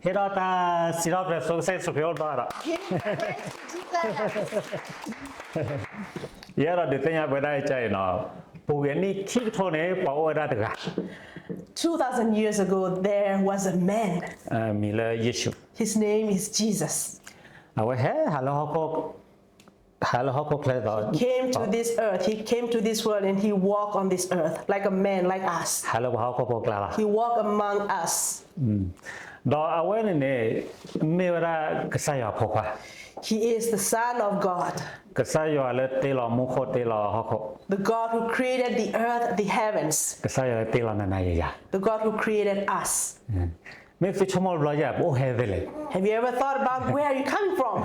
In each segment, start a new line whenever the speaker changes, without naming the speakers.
Hirata Sirap success of your daughter. Yara the thing about I China. Pugani Kitone Power.
2,000 years ago, there was a man.
Mila Yeshu.
His name is Jesus.
Our hair, hello,
He came to this earth, he came to this world, and he walked on this earth like a man, like us.
Hello,
He walked among us. He is the Son of God. The God who created the earth, the heavens. The God who created us. Have you ever thought about where are you coming from?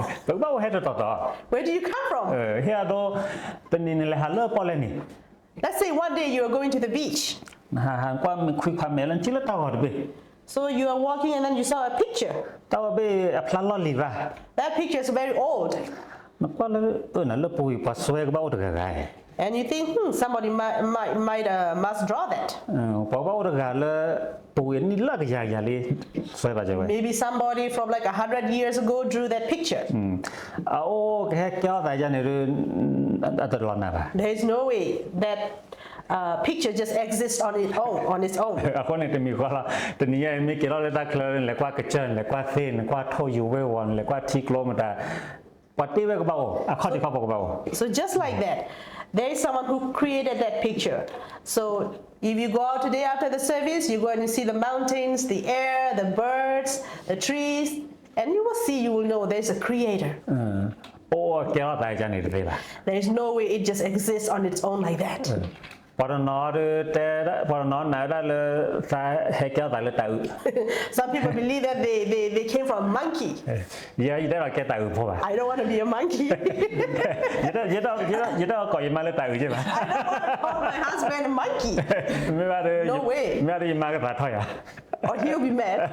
Where do you come from? Let's say one day you are going to the beach. So you are walking and then you saw a picture. That picture is very old. And you think, somebody must draw that. Maybe somebody from like 100 years ago drew that picture. There is no way that picture just exists on its own. So just like that, there is someone who created that picture. So if you go out today after the service, you go and see the mountains, the air, the birds, the trees, and you will know there's a creator. There is no way it just exists on its own like that. Some people believe that they came from a monkey. I don't want to be a monkey. I don't want to call my husband a monkey. No way. Or he'll be mad.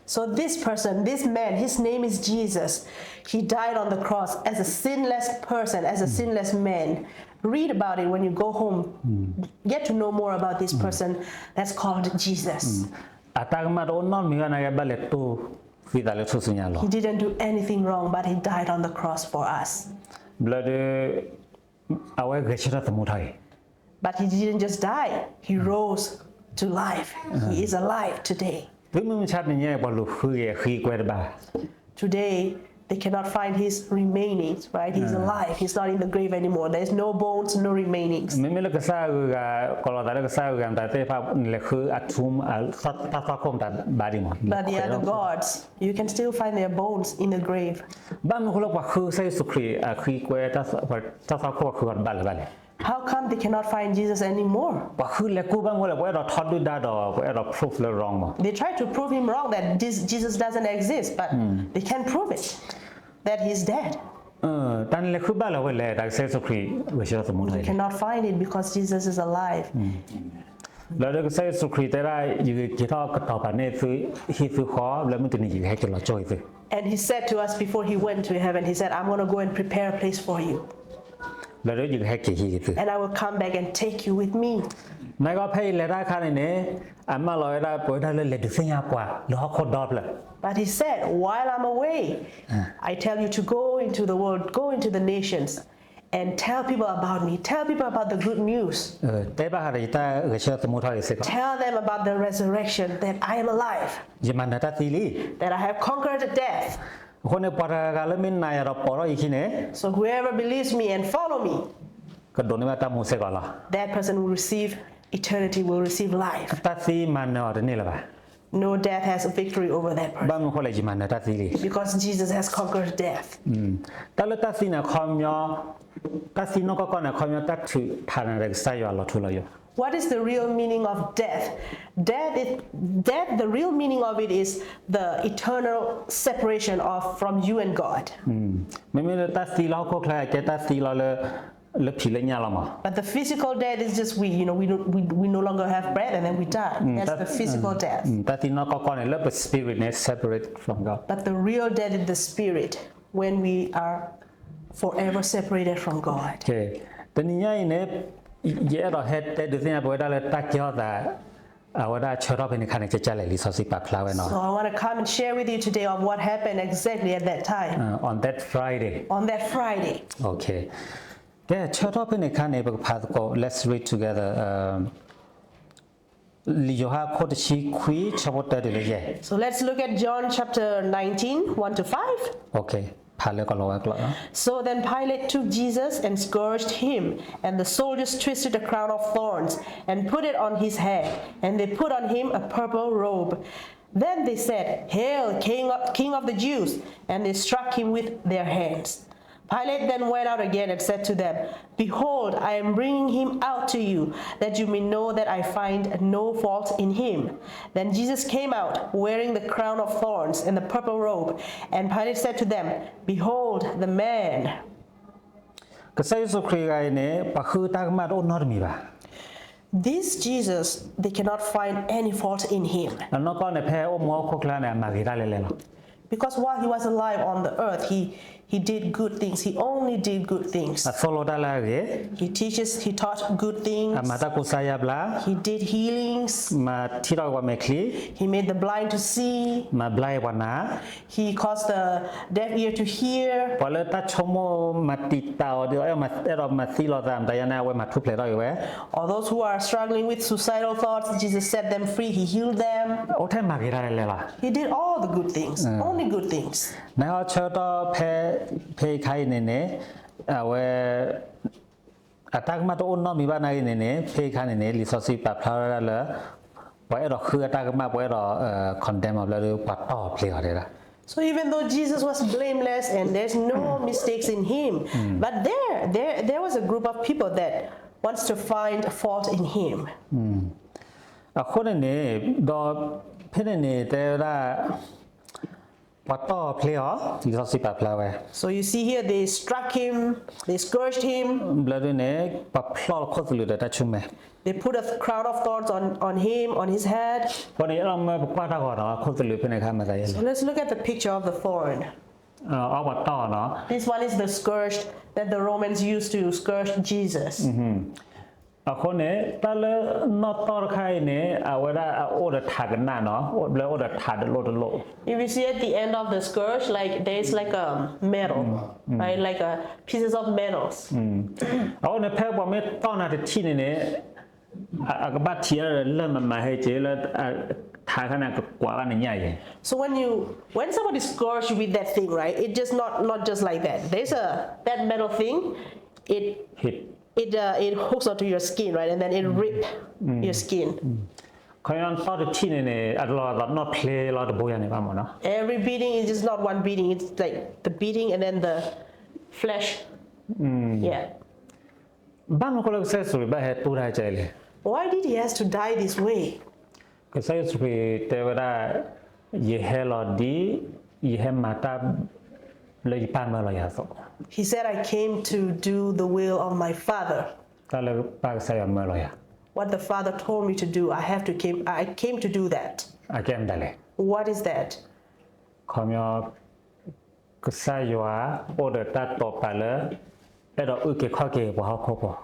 So this person, this man, his name is Jesus. He died on the cross as a sinless person, as a sinless man. Read about it when you go home. Get to know more about this person that's called Jesus. He didn't do anything wrong, but he died on the cross for us. But he didn't just die. He rose to life. He is alive today. Today, they cannot find his remainings, right? He's alive. He's not in the grave anymore. There's no bones, no remainings. But the other gods, you can still find their bones in the grave. How come they cannot find Jesus anymore? They try to prove him wrong that Jesus doesn't exist, but they can't prove it, that he's dead. They cannot find it because Jesus is alive. And he said to us before he went to heaven, he said, I'm going to go and prepare a place for you. And I will come back and take you with me. But he said, while I'm away, I tell you to go into the world, go into the nations, and tell people about me. Tell people about the good news. Tell them about the resurrection, that I am alive, that I have conquered death. So whoever believes me and follow me, that person will receive eternity, will receive life. No death has a victory over that person, because Jesus has conquered death. What is the real meaning of death? Death, the real meaning of it is the eternal separation from you and God.
le phi le nya la ma
But the physical death is just we no longer have breath and then we die. That's the physical death.
ta ti no ko ne le spirit ne separate from God
But the real death is the spirit when we are forever separated from God.
โอเคตนี่ยne ye ro het te de nya bo da le ta kyo da awada choro pe ni khane che cha le li so si pa phla we no
So I want to come and share with you today of what happened exactly at that time,
on that Friday
on that Friday.
okay ကဲချောတော့ဖိနေခါနေဘဖတ်ကို let's read together လီယိုဟာခိုတချီခွီချဘတ်တယ်လေ
So let's look at John chapter 19, 1 to 5.
okay ဖာလေကလောကလော
So then Pilate took Jesus and scourged him, and the soldiers twisted a crown of thorns and put it on his head, and they put on him a purple robe. Then they said, "Hail, King of the Jews!" And they struck him with their hands. Pilate then went out again and said to them, "Behold, I am bringing him out to you, that you may know that I find no fault in him." Then Jesus came out, wearing the crown of thorns and the purple robe. And Pilate said to them, "Behold the man."
ကဆာယေဆုခရီဂိုင်နေပခူတာကမတ်အိုနော်မီပါ
This Jesus, they cannot find any fault in him.
နော်ကောနေဖဲအိုမောခုကလာနေမာဂီရာလေလေလော
Because while he was alive on the earth, he did good things. He only did good things.
အဆောလောဒါလာရေ
He taught good things.
အမတာကိုဆာယဘလာ
He did healings.
မာထီရောဝမေခလီ
He made the blind to see.
မာဘလိုက်ဝနာ
He caused the deaf ear to hear.
ပလတာချမမာတီတာအော်ဒီအမအဲ့တော့မသီလောဒမ်တယနာဝဲမာထုပလေတော့ရွယ်
All those who are struggling with suicidal thoughts, Jesus set them free. He healed them.
အိုထဲမာဂီရာလေလား
He did all the good things. Only good things.
နောက်ချတော့ဖဲခိုင်နေနေအဝဲအတက်မတော့နော်မိဘနိုင်နေနေဖဲခိုင်နေနေလီဆိုစီပပလာရလာဘွဲတော့ခឺအတက်မဘွဲတော့condemn ဘလာလို့ပတ်တော့ဖလေရတယ်လား
So even though Jesus was blameless and there's no mistakes in him, but there was a group of people that wants to find fault in him.
အခုနေတော့ဖဲနေတဲရာပတ်တော့ဖလေရဒီဆိုစီပပလာဝဲ
So you see here, they struck him, they scourged him,
ဘလာနေပပလောခုတ်လူတဲ့ချုံမဲ
they put a crown of thorns on him, on his head.
ပေါ်နေအမပပတာကတော့ခုတ်လူဖဲနေခါမတဲ့
So let's look at the picture of the thorn.
အော်ပတ်တော့နော်
This one is the scourge that the Romans used to scourge Jesus.
အခုနေတလနော်တော်ခိုင်နေအဝရအိုရထာကနာနော်ဘလအိုရထာဒလို့လို့
If you see at the end of the scourge, like there's like a metal, right? Like pieces of metals.
အခုနေဖဲပေါ်မေတော့နာတချီနေနေအကပတ်ချီရလမမဟဲချေလထာခနာကွာကနေညရဲ့
So when somebody scourges you with that thing, right? It just not just like that. There's that metal thing.
hit
It hooks onto your skin, right? And then it rip your skin.
ခရန်တော့တချီနေနေအလောတော့ not play လို့ဘောရနေပါမနော်
Every beating is just not one beating. It's like the beating and then the flesh. Yeah.
ဘာမကိုလို့ဆက်ဆိုဘဟဲတူရချဲလေ
Why did he has to die this way?
ကဆက်ဆိုတေဝရာယေဟဲလော်ဒီယေဟဲမာတာလေပန်မလောရဆော
He said, "I came to do the will of my Father."
တလပါဆာယမလောရ
What the Father told me to do, I came to do that.
အကဲမ်တယ်လေ
What is that?
ခေါမျောကဆာယောအိုဒတာတော့ပါလေအဲ့တော့ဥကေခေါကေဘောခေါပေါ်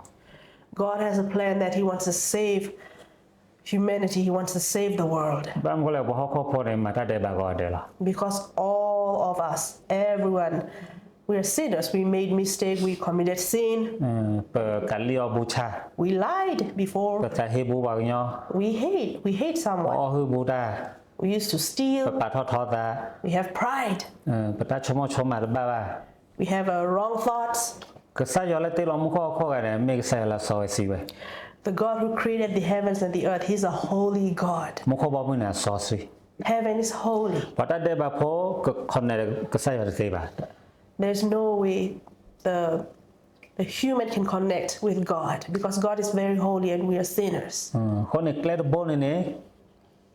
God has a plan that he wants to save humanity. He wants to save the world.
ဘာမကိုလဲဘောခေါပေါ်နေမှာတတဲ့ဘာကောတယ်လား
Because all of us, everyone, we are sinners. We made mistake. We committed sin.
ပကလီယောဘူချာ
We lied
ပ
before.
ကဟေဘူဘာညော
We hate someone.
အော်ဟူဘူတာ
We used to
ပ
steal.
ပထောထောတာ
We have pride.
ပတချမောချမာဘာဘာ
We have wrong thoughts.
ကဆာယောလက်တေလောမခေါခေါရတယ်မေဆာလာဆောစီဝဲ
The God who created the heavens and the earth, he's a holy God.
မခေါဘောမနာဆောစီ
Heaven is holy.
ပတတဲ့ဘာဖောကခွန်နေကဆာယောတေဘာ
There's no way the human can connect with God because God is very holy and we are sinners.
ခေါနေကလက်ဘောနေ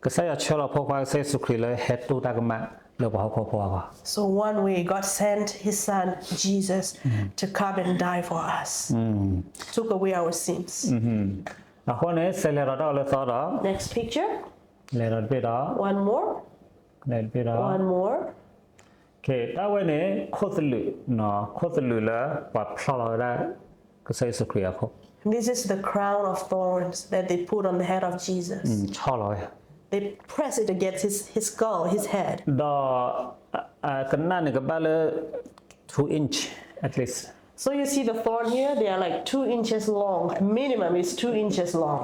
ကဆာယောချောဖောခွာဆေဆုခရီလေဟက်တူတာကမ lo ba ko po ba
So one way God sent his son Jesus to come and die for us. Took away our sins.
အခုနဲ့ဆယ်လေတော့လို့ဆိုတော့
Next picture.
လေတော့ပြတော့
One more.
လေပြတော့
One more.
ကဲတာဝဲနဲ့ခိုစလူနော်ခိုစလူလာပါဖလာရကဆေစခရီအခု
This is the crown of thorns that they put on the head of Jesus.
ချောလာ
They press it against his skull, his head.
တော့ကနနကဘလ2 inch at least
So you see the thorn here, they are like 2 inches long. Minimum is 2 inches long.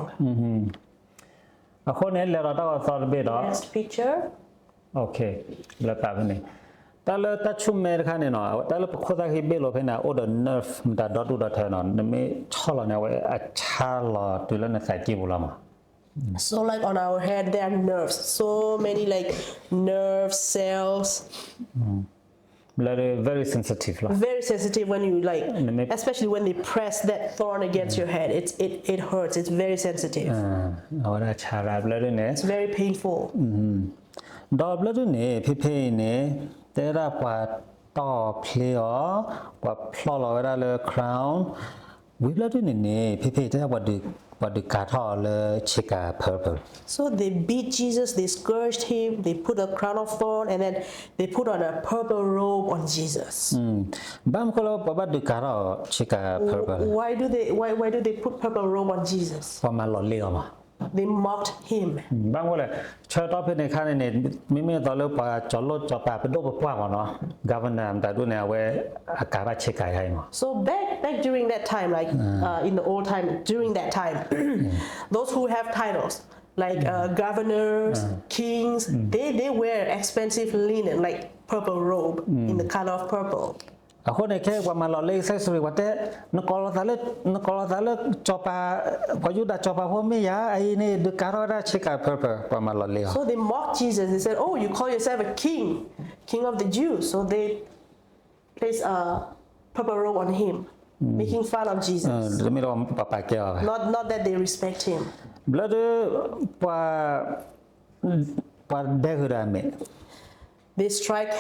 အခုနဲ့လေတော့ဆိုတော့ပြတော့
Next picture.
โอเคแล้วตาเป็นตาเลตาชุมเมรคันเนาะตาเลปโคตาฮิเบโลเพนะโอเดเนิร์ฟมตาดอตุดอเทนอนเมชอลเนี่ยว่าอะชาลอตุเลนะใส่จิบุลามา
So like on our head, there are nerves. So many like nerve cells.
Very sensitive ล่ะ
Very sensitive when you like, especially when they press that thorn against your head. It hurts. It's very sensitive.
เอาละชาลาเลยเนี่ย
It's very painful.
ดอบเลยเนี่ยเพ่ๆเนี่ยแต่ละกว่าต่อเพลียกว่าพลอเวลาเลยคราวน์วิบเลยเนี่ยเพ่ๆแต่ว่าดึกกาทอเลยชิกา purple
So they beat Jesus, they scourged him, they put a crown of thorn, and then they put on a purple robe on Jesus.
บางคนเราบอกว่าดึกกาทอชิกา purple
Why do they put purple robe on Jesus?
พอมาหล่อเลี้ยวมา
They mocked him.
บางคนเลยเชิญต่อไปในข้างเนี่ยไม่ตอนเลิกปาจอดรถจอดป่าเป็นโรคป่าก่อนเนาะ governor แต่ดูเนี่ยว่าอากาศว่าเช็คไกให้มา
So back during that time, like in the old time, during that time, those who have titles like governors, kings, they wear expensive linen like purple robe in the color of purple.
အခုเนี่ยแค่ว่ามาหล่อเลี้ยใส่สุริวัตเตนกอลตาเลิกจอดป่าพอยุดจอดป่าพวกไม่ยาไอ้นี่ดึกกาทอได้เช็คไก purple ว่ามาหล่อเลี้ยว
So they mocked Jesus. They said, "Oh, you call yourself a king of the Jews." So they placed a purple robe on him, making fun of Jesus.
จะไม่รอป่าแก้ว
Not that they respect him.
แล้วดูป่าเด็กอะไรไหม
They strike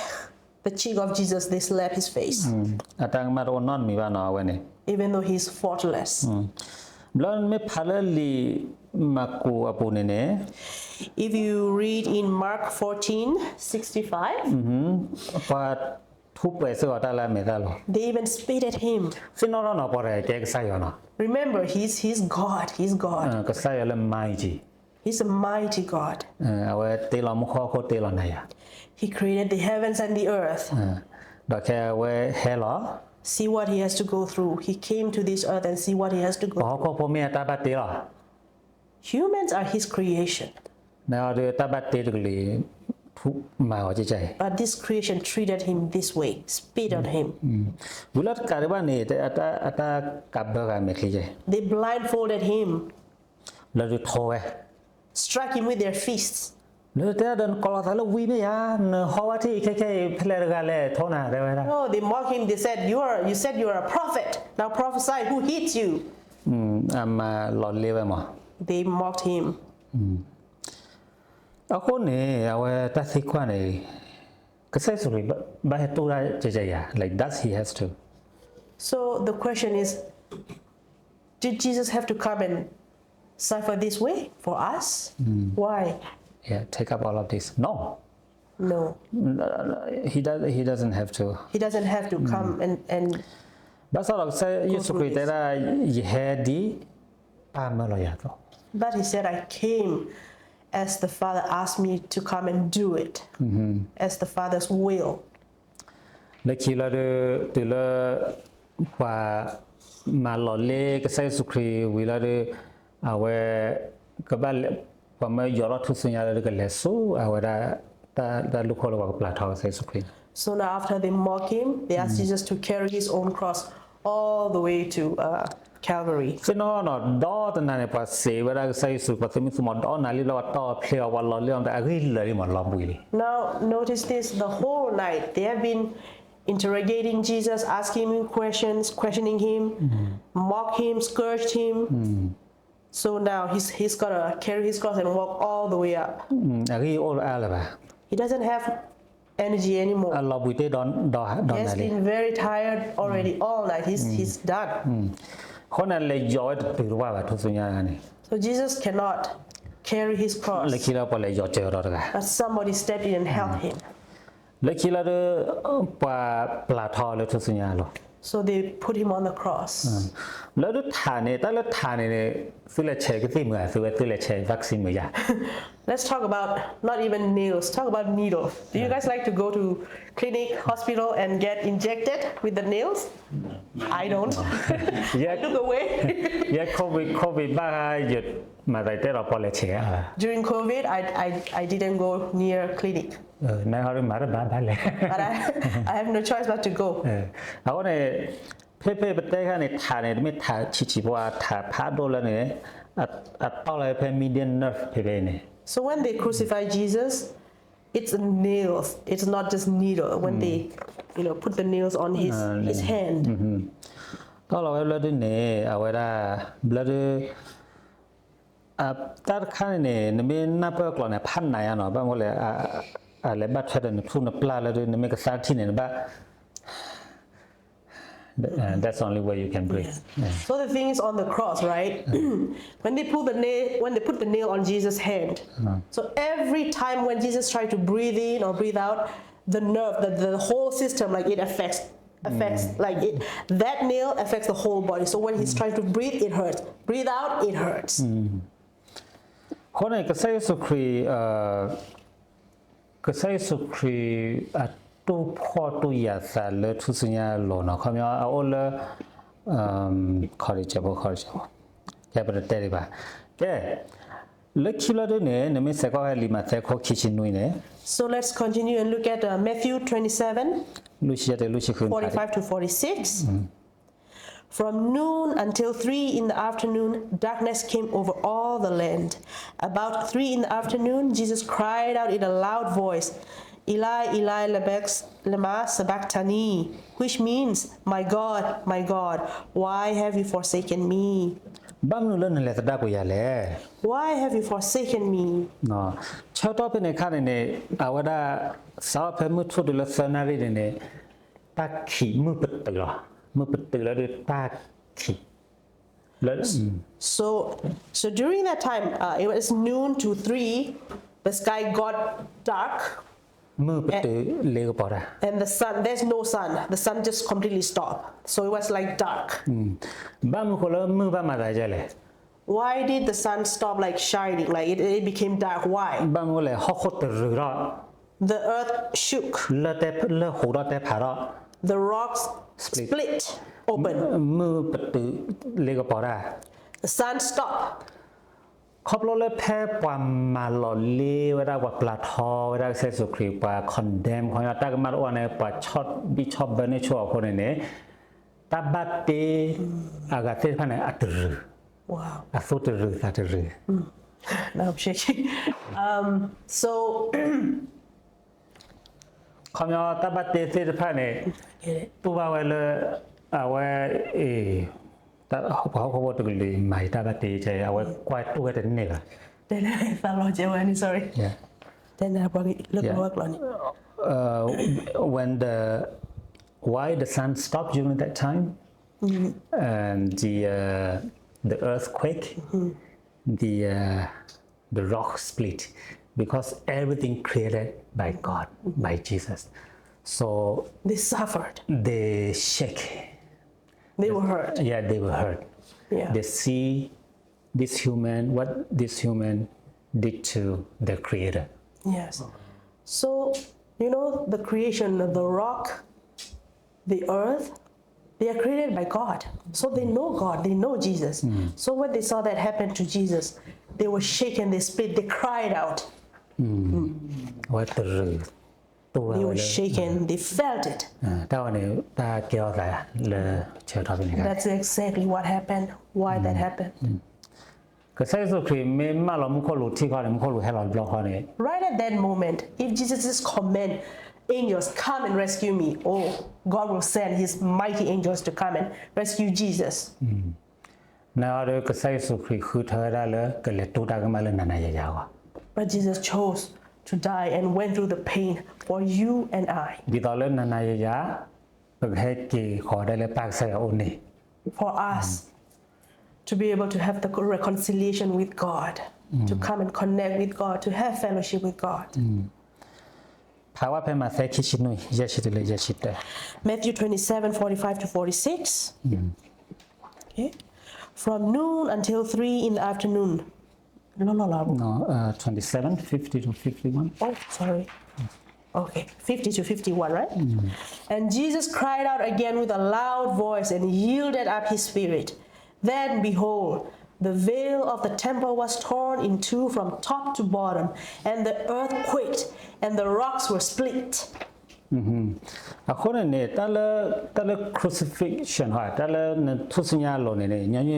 the cheek of Jesus. They slap his face,
อาตังมาโรนอนมีบ้านเอาไว้เนี่ย
even though he's faultless.
แล้วไม่พาลีมากูอปูเนี่ย
If you read in Mark 14:65,
ป่าทุบไปซึ่งก็ได้แล้วไม่ได้หรอ
they even spit at him.
ซึ่งนอกนั้นพอได้แกก็ใส่เนาะ
Remember, he's God. He's God.
ก็ใส่แล้วไม่จี
He's a mighty God.
เอาไว้ตีลมุขโคตีลไหนอ่ะ
He created the heavens and the earth.
ดอกแค่ไว้เฮลอ
See what he has to go through. He came to this earth and see what he has to go
พอเขาพ่อแม่ตาบัดตีหรอ
Humans are his creation.
แล้วเดือตาบัดตีตรงนี้ทุบมาหัวใจ
But this creation treated him this way, spit on him.
บุรุษการบ้านนี่แต่อัตกับเบอร์กันไม่คลีใจ
They blindfolded him,
แล้วดูโทรไป
struck him with their fists.
แล้วแต่เดินกอล์ฟแล้ววิ่งไม่ยาเนื้อหัวที่แค่เพลย์กันเลยโทษนะได้ไหมล่ะ
Oh, they mocked him. They said, you said you are a prophet. Now prophesy who hits you.
มาหลอนเลี้ยวไปหมด
They mocked him.
เอาคนนี้เอาไว้ตัดสินว่าเนี่ยก็ใช่สุดเลยบ้าเหตุตัวใจยา like does he has to
So the question is, did Jesus have to come and suffer this way for us? Why?
yeah take up all of this no
No.
he doesn't have to
He doesn't have to come and
บ้าสำหรับใช้ยุสุกิแต่ละยี่ห้อดีป้าไม่รอยตัว
but he said, I came as the Father asked me to come and do it, as the Father's will.
แล้วคิดเราดูแล้วว่ามาหล่อเล่ก็ใช้สุขีวิลาดูเอาไว้ก็บ้านพอมาย้อนทุกสิ่งอย่างเลยก็เลสูเอาไว้ได้ลูกคนเราก็ปลาทองใช้สุขี
So now after they mock him, they asked Jesus to carry his own cross all the way to Calvary.
ซึ่งนอกจากดอตนั้นเนี่ยพอเสียเวลาใช้สุขพอสมิสมอดอนาลิเราต่อเพลียววันเราเรื่องแต่อะไรเลยมันลำบุยเลย
Now notice this, the whole night they have been interrogating Jesus, asking him questions, questioning him, mock him, scourged him. So now he's gotta carry his cross and walk all the way up.
อะไรโอ้อะไรบ้า
He doesn't have energy anymore.
အလောဘူတေဒွန်
He has
နာလေ
been very tired already all night. He's done.
ခေါနလေယောတူရပါထုစညာကနေ
So Jesus cannot carry his cross.
လက်ခီလာပေါ်လေယောကျေရောတက
But somebody stepped in and helped him.
လက်ခီလာရပါပလာထောလေထုစညာလော
So they put him on the cross.
လောဒထာနေတာလထာနေစလက်ချေကတိမဆိုဝဲစလက်ချေ vaccine မရ
Let's talk about not even nails. Talk about needle. Do you guys like to go to clinic, hospital, and get injected with the nails? I don't. I look away.
ရCOVID ဘာရစ်မတိုင်တဲ့ပေါ်လေချေ
During COVID, I didn't go near clinic,
နာဟာရမာရဘာလေ
but I have no choice but to go.
အခုနေဖေပတဲ့ကနေထာနေမိထာချီဘွာထာဖာဒိုလနေအတောလိုက်ဖေမီဒီယန်နဖေနေ
So when they crucify Jesus, it's nails. It's not just needle. When they, put the nails on his hand.
တော့လောလဒနေအဝရာဘလဒတာခါနေနမေနပကလနေဖန်နိုင်ရနော်ဘာမလဲလေဘတ်ထတဲ့ဖုန်ပလာလဒနမေကစားတီနေဘာ that's only where you can breathe.
So the thing is on the cross, right? when they put the nail on Jesus' hand. So every time when Jesus tried to breathe in or breathe out, the nerve, the whole system, like it affects like it. That nail affects the whole body. So when he's trying to breathe, it hurts. Breathe out, it hurts.
ခေါနေကဆဲဆုခရီကဆဲဆုခရီတူဖော်တူရစာလေသူစညာလောနော်ခမအော်လေခေါ်ရချဘောကဲပရတဲ့ရပါကဲလက်ခီလာတဲ့နမေစကောဟလီမသက်ခေါခီချင်နွိနေ
So let's continue and look at Matthew 27,
လူရှိတဲ့လူရှိခွန်း
45 to 46. From noon until 3 in the afternoon, darkness came over all the land. About 3 in the afternoon, Jesus cried out in a loud voice, Eli, Eli, lema sabachthani, which means, my God, why have you forsaken me?
ဘာမလို့လဲလက်တကိုရလဲ
Why have you forsaken me?
နော်ချောတော့ပနေခါနေအဝဒစာဖမှုထုဒလစနာရီနေတက်ခီမှုပတလောမှုပတလောတက်ခီ
So during that time, it was noon to 3, the sky got dark.
မှုပတလေပေါ်တာ
And the sun, there's no sun. The sun just completely stopped. So it was like dark.
ဘာမခလမှုဘာမလာကြလဲ
Why did the sun stop like shining? Like it became dark. Why?
ဘာမလဲဟခတ်ရရ
The earth shook.
လက်တဲ့လက်ဟိုရတဲ့ဖာရ
The rocks split open.
မှုပတလေပေါ်တာ
The sun stopped.
ခပ်လို့လည်းဖဲပွားမာလော်လီဝရဝပလာထောဝရဆက်စုခရီပါ condemn ခေါ်ရတာကမရဝနေပါချတ်ဘီချပ်ဘနေချောခေါ်နေတဘတ်တေအဂတ်ဖာနေအတရ
Wow.
အသုတရသတရ
Now I'm shaking. So
ခမရတဘတ်တေစေဖာနေပူပါဝဲလအဝဲတာဟောဘတ်ကလေးမိုင်တဘတ်တေချေအဝဲကွိုက်တူတဲ့နေက
then I thought Lord sorry.
yeah
Then I look work on it.
when why the sun stopped during that time and the earthquake the rock split because everything created by God by Jesus so
They suffered.
they shake
They were hurt.
yeah they were hurt
Yeah.
they see what this human did to the creator
Yes. So, the creation of the rock, the earth, they are created by God. So they know God, they know Jesus. So when they saw that happen to Jesus, they were shaken, they split, they cried out.
what the
They were shaken, they felt it.
တာဝန်တာကြောတာလေချေတော်ပြီက
That's exactly what happened, why that happened.
ကဆဲဆိုခရီမေမလောမခလူထိခေါ်တယ်မခလူဟဲလောဘလောခေါ်နေ
Right at that moment, if Jesus just command angels, come and rescue me, God will send his mighty angels to come and rescue Jesus.
နာရကဆဲဆိုခရီခူထားရလေကလေတူတာကမလည်းနာနာရရပါ
But Jesus chose to die and went through the pain for you and I.
ဒီတော်လည်းနာနာရရဘယ်ကေခေါ်တယ်လေပတ်ဆက်အောင်နေ
For us to be able to have the reconciliation with God, to come and connect with God, to have fellowship with God.
ภาวะเพมาแท้คิดชินุยยะชิตเลยยะชิต
Matthew 27:45 to 46. Okay. From noon until 3 in the afternoon. No.
27 50 to 51
Oh, sorry. Okay, 50 to 51, right? And Jesus cried out again with a loud voice and yielded up his spirit. Then, behold, the veil of the temple was torn in two from top to bottom, and the earth quaked, and the rocks were split.
အခုနဲ့တလ crucifixion ဟာတလသူစညာလုံးနေညည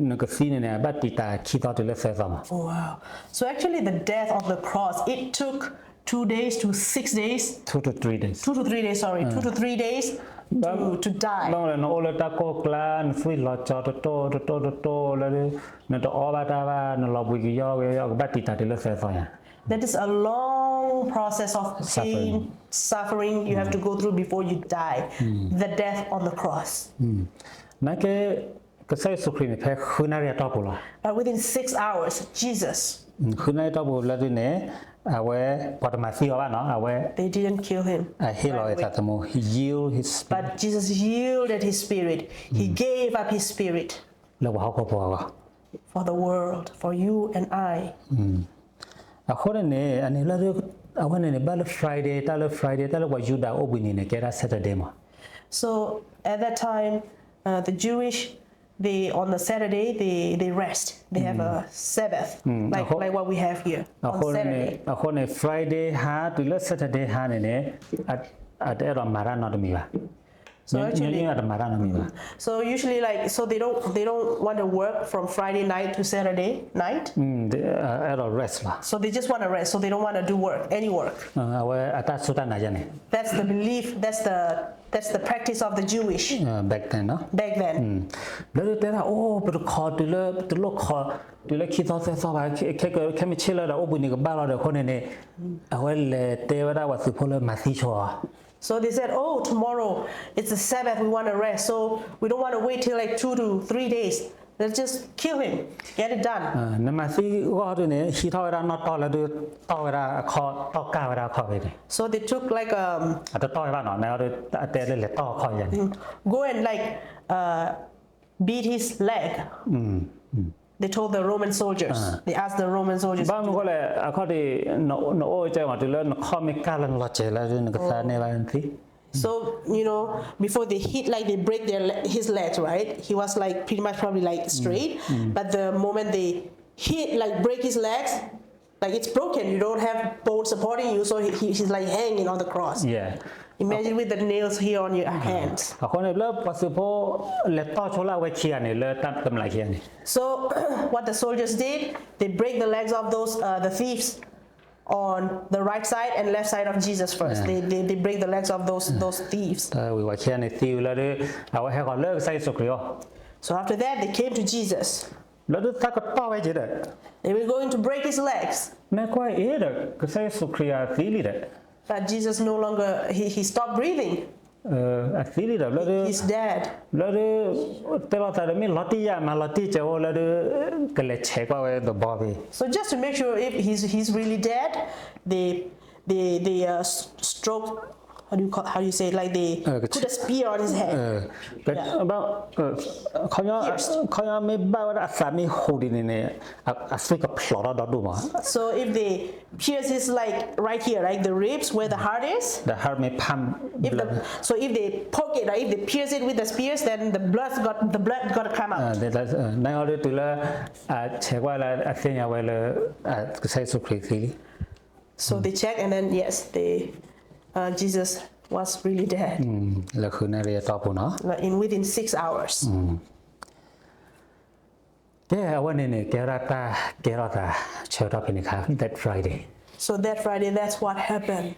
နကစီနေဘတ်တီတာခီတော်တယ်ဆက်ဆောင်
Oh, wow. So actually the death of the cross, it took 2 days to 6 days.
2 to 3 days
2 to 3 days, sorry. 2 to 3 days to die.
တော့လည်းနိုလတာကိုကလန်ဆွေလောချောတိုလည်းနတော့အဘာတာဘာနလောဘူကြီးရောဘတ်တီတာတယ်ဆက်ဆောင်
That is a long process of pain, suffering you have to go through before you die. The death on the cross.
နကေကဆဲဆုခရီဖဲခုနာရတော့ပလာ
But within 6 hours, Jesus,
ခုနာတော့ပလာဒီနေအဝဲပထမစီရောနော်အဝဲ
they didn't kill him.
ဟီလောရတာတမ he yield his spirit
But Jesus yielded his spirit. He gave up his spirit
လောဘောကောပေါ်
for the world, for you and I.
အခုနဲ့အနေလာအဝနဲ့ဘယ် Friday တလ Friday တလဝယူဒါအဘိနေကဲရာ Saturday မှာ
So at that time, the Jewish, on the Saturday, they rest. They have a Sabbath, like what we have here on
အခုနဲ့
Saturday.
အခုနဲ့ Friday ဟာတူလ Saturday ဟာနေအတဲ့ရမာရနာတမီပါ
So actually,
ညမာရနာမီပါ
so usually so they don't want to work from Friday night to Saturday night.
အဲ့တော့ rest လား
So they just want to rest. So they don't want to do any work.
အဝဲအတဆုတနာရနေ
That's the belief. That's the practice of the Jewish
back then နော်
back then.
แล้วแต่ละโอ้ปะคอตุลคอตุลคิดต้องเสซอบ่าแค่ไม่เชื่อแล้วโอ้บุนี่ก็บ้าแล้วคนนี้เอาไว้เลยเตวดาว่าสิพลมาสิชัว
So they said, oh, tomorrow it's the Sabbath, we want to rest. So we don't want to wait till like 2 to 3 days. Let's just kill him, get it done.
นมาสิว่าตัวนี้ฮีทอเวลานอตอแล้วดูตอเวลาคอตอกาเวลาคอไปดิ
So they took like
อาจจะตอไปบ้านหนอแล้วแต่เลยตอคออย่าง
go and like beat his leg. They told the Roman soldiers. They asked the Roman soldiers.
บ้านมันก็เลยข้อที่โนโอ้ใจว่าตัวแล้วข้อไม่กล้าลังหลอดเจแล้วนึกซาในบ้านสิ
So before they hit, like they break his legs, right? He was like pretty much probably like straight, but the moment they hit, like break his legs, like it's broken. You don't have bone supporting you, so he's like hanging on the cross.
yeah
Imagine with the nails here on your hands.
คนเนี่ยเลิกปัสสาวะเลต้อโชลาไว้เคียเนี่ยเลิกตั้มหลายเคียนี่
So what the soldiers did, they break the legs of those the thieves on the right side and left side of Jesus first. They break the legs of those thieves.
วิวาเคียเนี่ยตีแล้วด้วยเอาไว้ให้ก่อนเลิกใส่สุกเลย
So after that, they came to Jesus.
แล้วด้วยถ้าก็ต้อไว้จีเด็ด
They were going to break his legs.
แม่ก็เอ๊ะเด็กก็ใส่สุกเลยสีลีเด็ด
But Jesus no longer, he stopped breathing.
สีลีเด็ดแล้วด้วย
He's dead.
แล้วด้วยแต่เราแต่ไม่ลอตตี้ยามาลอตตี้เจ้าแล้วด้วยก็เลยเช็คว่าไว้ตัวบอบี
So just to make sure if he's really dead, they stroke. How do you say it? Like they put a spear on his head.
ก็บ้าเขายังไม่บ้าว่าอาสามีโหดีเนี่ยอาศัยกับพลอดดูมา
So if they pierce his like right here, like the ribs where the heart is.
The heart may pump
So if they poke it, right, if they pierce it with the spears, then the blood got to come out.
ในออเดอร์ตัวละเช็คว่าละอาเซียนเอาไว้เลยใช้สุขรี
So they check and then yes, Jesus was really dead.
แล้วคือในเรียต่อปุ่นเนาะ
Within 6 hours.
แกวันนี้แกรัตาเชื่อรับเป็นค่ะ That Friday.
So that Friday, that's what happened.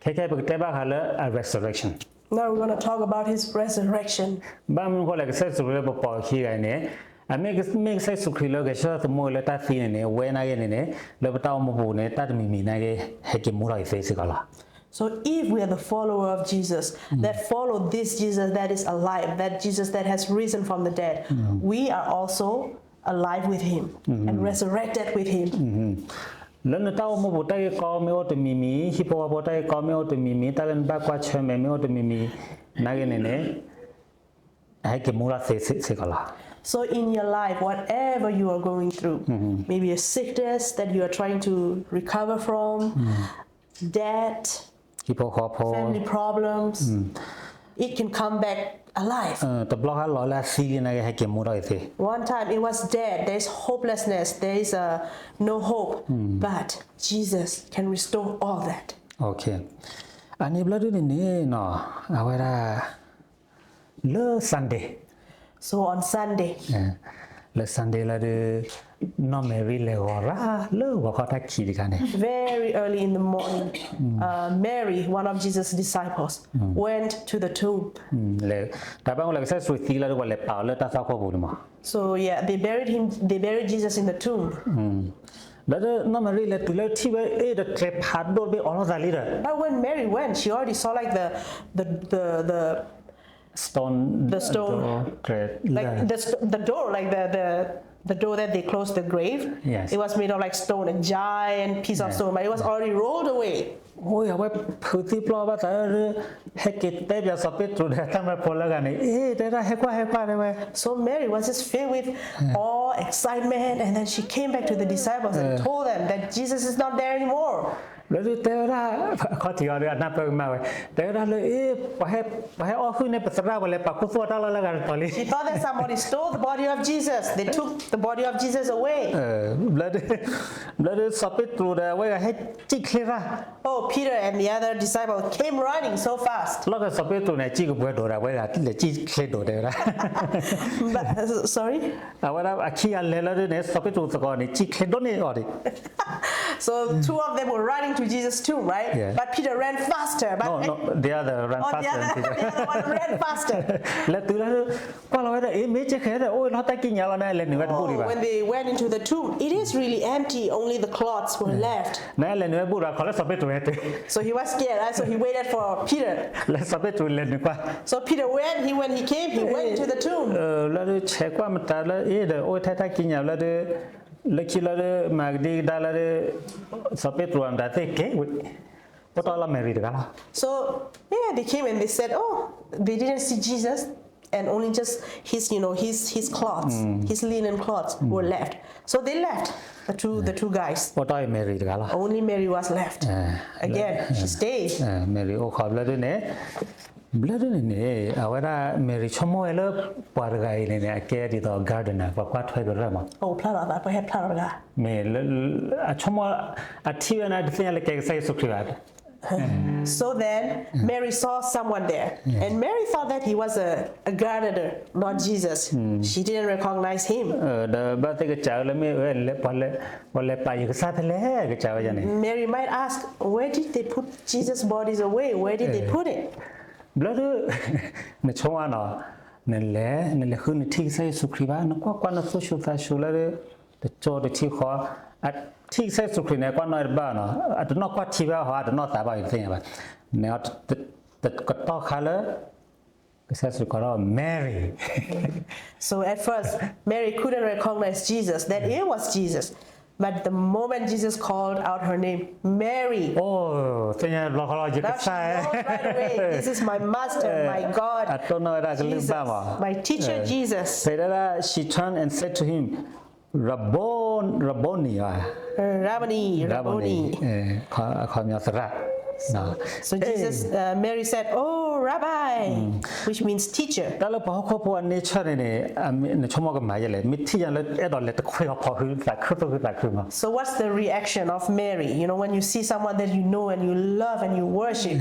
แค่ปกติบ้างค่ะแล้ว resurrection.
Now we're going to talk about his resurrection.
บ้างมันก็เลยใช้สุขรีปอขี้ไงเนี่ย make say sukri lo ge sha mo le ta fi ne we na ge ne lo ba ta mo bu ne ta mi mi na ge he ke mo ra face ka la.
So if we are the follower of Jesus, that follow this Jesus that is alive, that Jesus that has risen from the dead, we are also alive with him and resurrected with him.
Lần tao mua bột tay có mấy ô tô mì khi bỏ bột tay có mấy ô tô mì ta lên ba qua chơi mấy ô tô mì nãy cái này hay cái mua ra sẽ có là.
So in your life, whatever you are going through, maybe a sickness that you are trying to recover from, debt, family problems, it can come back alive.
Tập block hết lỗi là xí này hay cái mua ra thì.
One time it was dead, there's hopelessness, there's no hope, but Jesus can restore all that.
Okay. Anh em lấy này nó, à vậy là lỡ Sunday.
So on Sunday,
lỡ Sunday là được nó Mary lỡ ra lỡ vào khó thắc gì cái này.
Very early in the morning, Mary, one of Jesus' disciples, went to the tomb.
Lỡ, tại sao lại sẽ suy nghĩ là được lỡ bảo lỡ ta sao có bù mà.
So yeah, they buried Jesus in the tomb.
Lỡ nó Mary lỡ tụi lỡ thi với the trap hard door với all ra rồi.
But when Mary went, she already saw like the
stone
like the door, like the door that they closed the grave.
Yes.
It was made of like stone, a giant piece of stone, but it was already rolled away.
Ôi, vậy phơi tí plo bắt đầu hết cái tép giờ sắp biết rồi để tham gia phơi cái này, đây là hết qua đấy vậy.
So Mary was just filled with awe, excitement, and then she came back to the disciples and told them that Jesus is not there anymore.
Rồi tới ra khó thì ở đây anh em mà vậy, tới raเลยphải ở khu này bắt ra vậy, bắt khu đó là cái tali.
She thought that somebody stole the body of Jesus. They took the body of Jesus away.
Rồi sắp biết rồi đấy, vậy hết chỉ khi ra.
Oh, Peter and the other disciple came running so fast.
Lúc cái sắp biết rồi này chỉ có bữa đồ ra, vậy là chỉ khi đồ đấy ra.
Sorry?
Vậy là khi anh lên này sắp biết rồi cái này chỉ khi đồ này ở đây.
So two of them were running to Jesus' tomb, right?
Yeah.
But Peter ran faster. But
No, the other ran faster.
The other one ran faster.
Là từ đó qua là vậy mấy chiếc khé rồi, ôi nó tay kinh nhau này lên nữa bù đi
When they went into the tomb, it is really empty. Only the cloths were left.
Này lên nữa bù ra khỏi sắp biết rồi hết.
So he was scared, right? So he waited for Peter.
Là sắp biết rồi lên nữa qua.
So Peter when he came, he went into the tomb.
Là được chạy qua mà ta là rồi ôi tay kinh nhau là được khi là được mà đi đã là được sắp biết rồi đã thấy cái what all Mary được à?
So yeah, they came and they said, oh, they didn't see Jesus, and only just his cloths, his linen cloths were left. So they left the two guys.
What all Mary được à?
Only Mary was left. Again, she stayed.
Mary ô khó là được nè. Bữa đó này, à vậy là Mary cho mua lớp quả gai này cái đi đó garden à, và quát thuê rồi mà.
Oh, plan that, perhaps plan that.
Mẹ, cho mua, thi về này thì là cái sai sụp rồi.
So then Mary saw someone there, and Mary thought that he was a gardener, not Jesus. She didn't recognize him.
Đó, bây giờ cái cháu là mẹ lấy bài cái sao thế lẽ cái cháu vậy này.
Mary might ask, where did they put Jesus' bodies away? Where did they put it?
Bữa đó, nó cho nó, nó hơn thi sai sụp rồi nó qua nó social là để cho để thi khó. Thi sai sụp rồi này qua nói ba nó qua thi vào họ nó tại bao nhiêu thế vậy. Nếu cái to khá là cái sai sụp đó Mary.
So at first, Mary couldn't recognize Jesus, that it was Jesus. But the moment Jesus called out her name, Mary,
Oh, thế nhà lo khó
now she knows right away, this is my master, my God,
tôi nói ra cái
Jesus,
ba mà.
my teacher Jesus.
Thế đó she turned and said to him, Rabboni à.
Rabboni.
Khó nhau ra.
So Mary said, oh, Rabbi, which means teacher.
Đó là bảo khó của anh ấy cho này nó cho mọi cái máy vậy, mình thi là cái đó là cái khối học họ hư tại khứ mà.
So what's the reaction of Mary? When you see someone that you know and you love and you worship,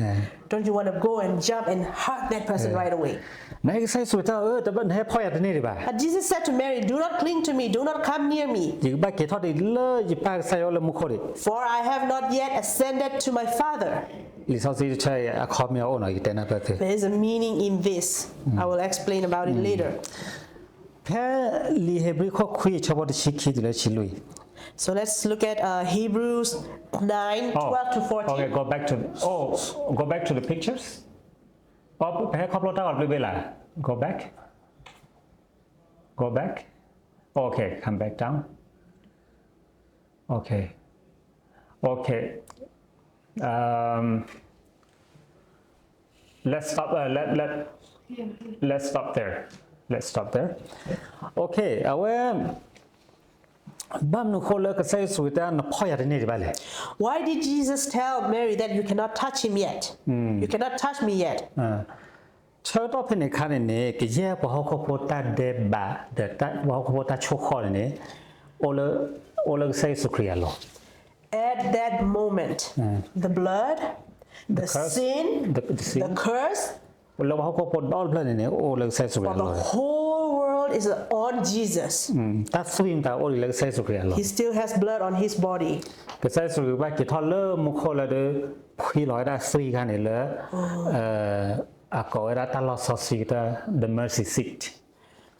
don't you want to go and jump and hug that person right away?
Này cái sai sụt taoแต่bênให้พ่ออย่างนี้ดีป่ะ
But Jesus said to Mary, do not cling to me, do not come near me.
ยิ่งบ้าเกี่ยวทอดอีเล่ยิ่งป้าใส่เอาเลยมุขดิ
For I have not yet ascended to my Father.
ลิซ่าซีใช่คอมเมียโอ้หน่อยแต่นั่นเป็น
There is a meaning in this. I will explain about it later.
ဖဲလီဟေဘရီခေါခွေချဘောတရှိခိတယ်ချီလူ
So let's look at Hebrews 9, 12 to 14.
Okay, go back to the pictures. Oh, phé khop lo ta gặp bela. Go back. Go back. Okay, come back down. Okay. Okay. Let's stop. Let's stop there. Let's stop there. Okay.
Why did Jesus tell Mary that you cannot touch him yet? You cannot touch me yet.
ชอบตัวเป็นการเนี่ยก็แย่พอเขาพูดตาเดบะเด็ดตาพอเขาพูดตาชุกคอเนี่ยโอเลใส่สุขเรียล
At that moment, the blood, the sin, the curse,
แล้วเขาพูดดอลเพลนเนี่ยโอเลใส่สุขเรีย
for
ล
the whole world is on Jesus.
ตาสวิมตาโอเลใส่สุขเรียล
He still has blood on his body.
ก็ใส่สุขว่ากี่ทอลเลอร์มุขเลยเด้อพี่ร้อยได้ฟรีกันเนี่ยเลยก็ได้ตลอดสิ่งที่ the mercy seat.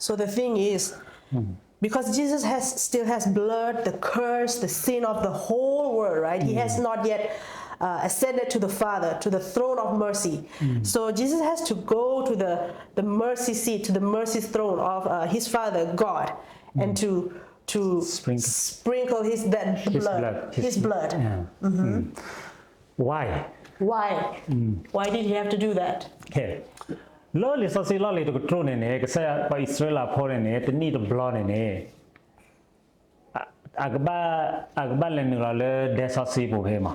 So the thing is, because Jesus still has blood, the curse, the sin of the whole world, right? He has not yet ascended to the Father, to the throne of mercy. So Jesus has to go to the mercy seat, to the mercy throne of his Father, God, and to sprinkle his blood.
Yeah. Why? Why did he have to do that? Okay. Loli so si loli to control ne ke sa pa Israel for ne te need blood ne agba le ni le de so si bo he ma.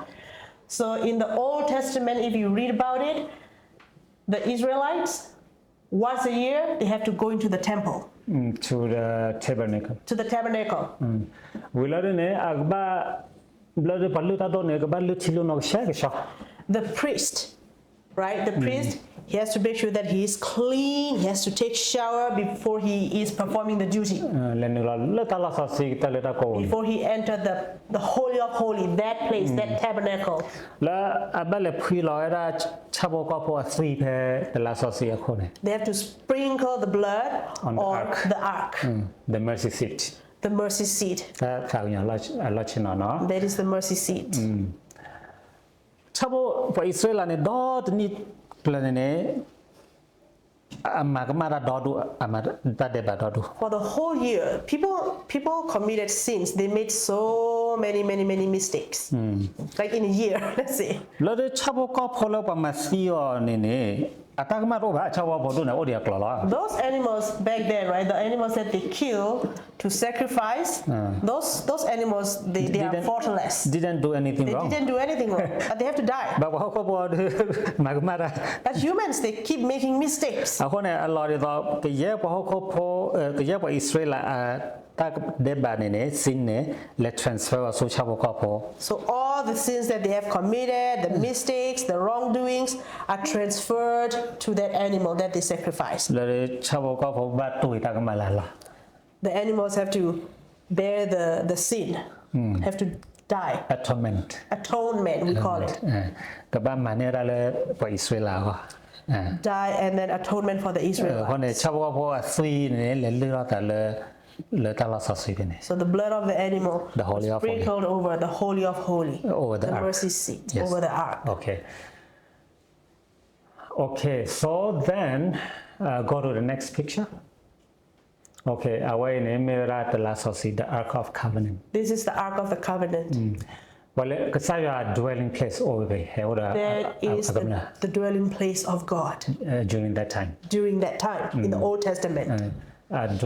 So in the Old Testament, if you read about it, the Israelites once a year they have to go into the temple.
To the tabernacle.
To the tabernacle.
Wila ne agba blood pallu ta do ne agba lu chilu no sha ke sha.
The priest, right? The priest, he has to make sure that he is clean. He has to take shower before he is performing the duty. Before he entered the Holy of Holy, that place, that tabernacle. They have to sprinkle the blood on the ark.
The mercy seat.
The mercy seat. That is the mercy seat.
Chabo for Israel and dot need planene amagamara dodu amadadeba dodu.
For the whole year, people committed sins. They made so many mistakes. Like in a year, let's say.
Lode chabo ko pholo pamasio nene atagma ro ba chawa bodu na odia klala.
Those animals back then, right? The animals that they kill to sacrifice, those animals they are faultless.
Didn't do anything wrong.
They didn't do anything wrong, but they have to die. But humans, they keep making mistakes.
So all
the sins that they have committed, the mistakes, the wrongdoings are transferred to that animal that they sacrifice. The animals have to bear the sin, have to die.
Atonement,
we call it. Die and then atonement for the Israelites. So the blood of the animal sprinkled over the Holy of Holy, the mercy seat, over the ark.
Okay, so then go to the next picture. Okay, away in the Ark of Covenant.
This is the Ark of the Covenant.
Well, because I dwelling place over here.
That is the dwelling place of God.
During that time.
In the Old Testament. He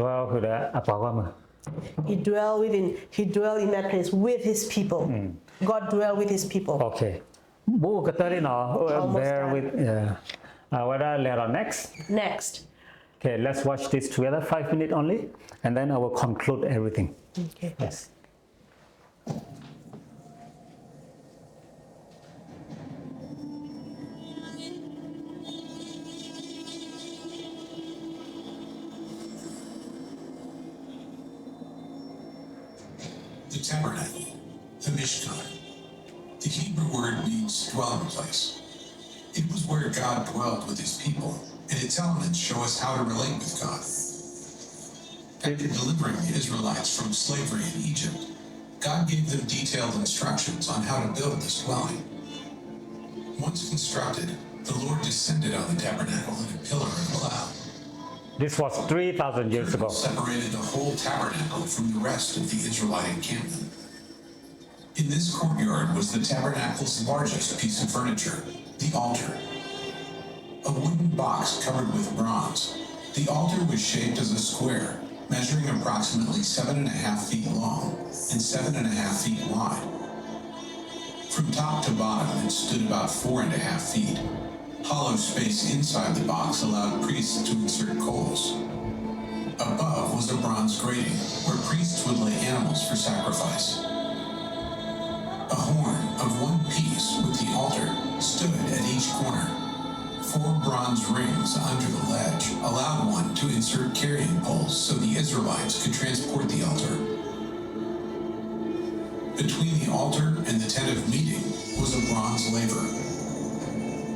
dwelled in that place with his people. God dwelled with his people.
Okay. Bear with. What are later next? Okay, let's watch this together, 5 minutes only, and then I will conclude everything.
Okay.
Yes.
The tabernacle, the Mishkan. The Hebrew word means dwelling place. It was where God dwelled with his people, and its elements show us how to relate with God. After delivering the Israelites from slavery in Egypt, God gave them detailed instructions on how to build this dwelling. Once constructed, the Lord descended on the tabernacle in a pillar of cloud.
This was 3,000 years ago.
Separated the whole tabernacle from the rest of the Israelite encampment. In this courtyard was the tabernacle's largest piece of furniture, the altar. A wooden box covered with bronze. The altar was shaped as a square, measuring approximately 7.5 feet long and 7.5 feet wide. From top to bottom, it stood about 4.5 feet. Hollow space inside the box allowed priests to insert coals. Above was a bronze grating where priests would lay animals for sacrifice. A horn of one piece with the altar stood at each corner. 4 bronze rings under the ledge allowed one to insert carrying poles so the Israelites could transport the altar. Between the altar and the tent of meeting was a bronze laver.